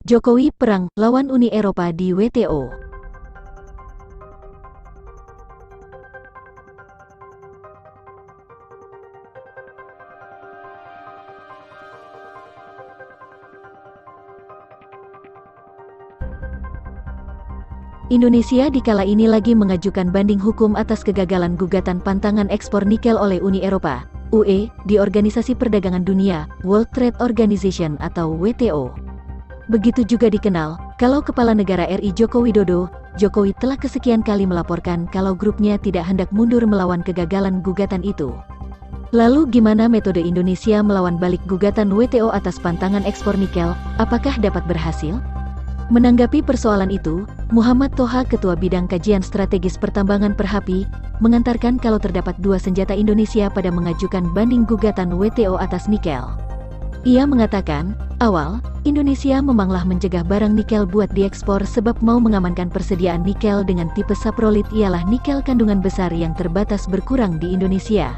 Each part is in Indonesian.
Jokowi perang lawan Uni Eropa di WTO. Indonesia di kala ini lagi mengajukan banding hukum atas kegagalan gugatan pantangan ekspor nikel oleh Uni Eropa, UE, di Organisasi Perdagangan Dunia, World Trade Organization atau WTO. Begitu juga dikenal, kalau Kepala Negara RI Joko Widodo, Jokowi telah kesekian kali melaporkan kalau grupnya tidak hendak mundur melawan kegagalan gugatan itu. Lalu gimana metode Indonesia melawan balik gugatan WTO atas pantangan ekspor nikel, apakah dapat berhasil? Menanggapi persoalan itu, Muhammad Toha, Ketua Bidang Kajian Strategis Pertambangan Perhapi, mengantarkan kalau terdapat dua senjata Indonesia pada mengajukan banding gugatan WTO atas nikel. Ia mengatakan, awal, Indonesia memanglah mencegah barang nikel buat diekspor sebab mau mengamankan persediaan nikel dengan tipe saprolit ialah nikel kandungan besar yang terbatas berkurang di Indonesia.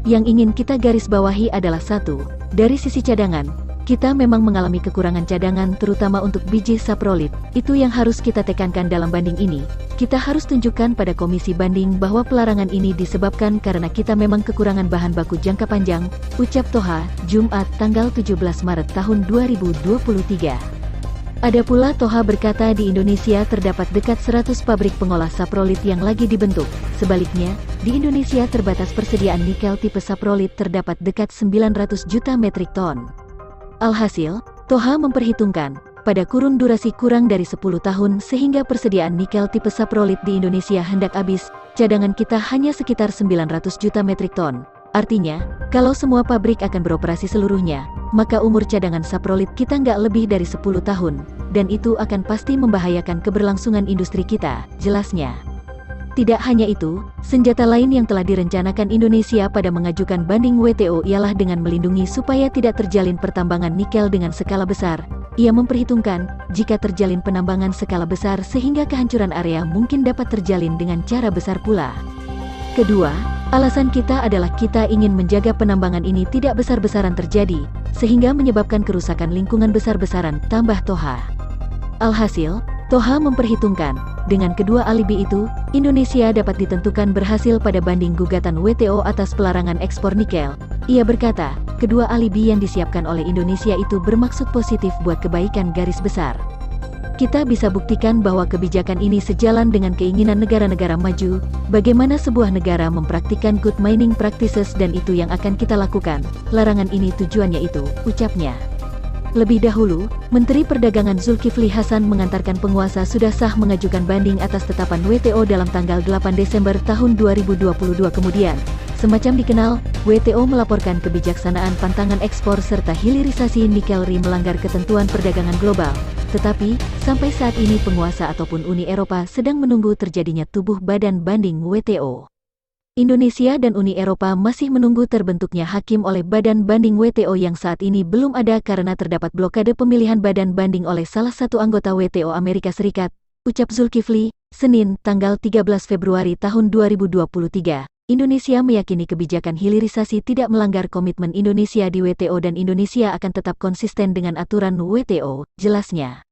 Yang ingin kita garis bawahi adalah satu, dari sisi cadangan, kita memang mengalami kekurangan cadangan terutama untuk biji saprolit, itu yang harus kita tekankan dalam banding ini. Kita harus tunjukkan pada komisi banding bahwa pelarangan ini disebabkan karena kita memang kekurangan bahan baku jangka panjang, ucap Toha, Jumat tanggal 17 Maret tahun 2023. Ada pula Toha berkata di Indonesia terdapat dekat 100 pabrik pengolah saprolit yang lagi dibentuk, sebaliknya, di Indonesia terbatas persediaan nikel tipe saprolit terdapat dekat 900 juta metrik ton. Alhasil, Toha memperhitungkan, pada kurun durasi kurang dari 10 tahun sehingga persediaan nikel tipe saprolit di Indonesia hendak habis, cadangan kita hanya sekitar 900 juta metrik ton. Artinya, kalau semua pabrik akan beroperasi seluruhnya, maka umur cadangan saprolit kita nggak lebih dari 10 tahun, dan itu akan pasti membahayakan keberlangsungan industri kita, jelasnya. Tidak hanya itu, senjata lain yang telah direncanakan Indonesia pada mengajukan banding WTO ialah dengan melindungi supaya tidak terjalin pertambangan nikel dengan skala besar. Ia memperhitungkan, jika terjalin penambangan skala besar sehingga kehancuran area mungkin dapat terjalin dengan cara besar pula. Kedua, alasan kita adalah kita ingin menjaga penambangan ini tidak besar-besaran terjadi, sehingga menyebabkan kerusakan lingkungan besar-besaran, tambah Toha. Alhasil, Toha memperhitungkan, dengan kedua alibi itu, Indonesia dapat ditentukan berhasil pada banding gugatan WTO atas pelarangan ekspor nikel. Ia berkata, kedua alibi yang disiapkan oleh Indonesia itu bermaksud positif buat kebaikan garis besar. Kita bisa buktikan bahwa kebijakan ini sejalan dengan keinginan negara-negara maju, bagaimana sebuah negara mempraktikkan good mining practices dan itu yang akan kita lakukan. Larangan ini tujuannya itu, ucapnya. Lebih dahulu, Menteri Perdagangan Zulkifli Hasan mengantarkan penguasa sudah sah mengajukan banding atas tetapan WTO dalam tanggal 8 Desember tahun 2022 kemudian. Semacam dikenal, WTO melaporkan kebijaksanaan pantangan ekspor serta hilirisasi nikel ri melanggar ketentuan perdagangan global. Tetapi, sampai saat ini penguasa ataupun Uni Eropa sedang menunggu terjadinya tubuh badan banding WTO. Indonesia dan Uni Eropa masih menunggu terbentuknya hakim oleh badan banding WTO yang saat ini belum ada karena terdapat blokade pemilihan badan banding oleh salah satu anggota WTO Amerika Serikat, ucap Zulkifli, Senin, tanggal 13 Februari tahun 2023. Indonesia meyakini kebijakan hilirisasi tidak melanggar komitmen Indonesia di WTO dan Indonesia akan tetap konsisten dengan aturan WTO, jelasnya.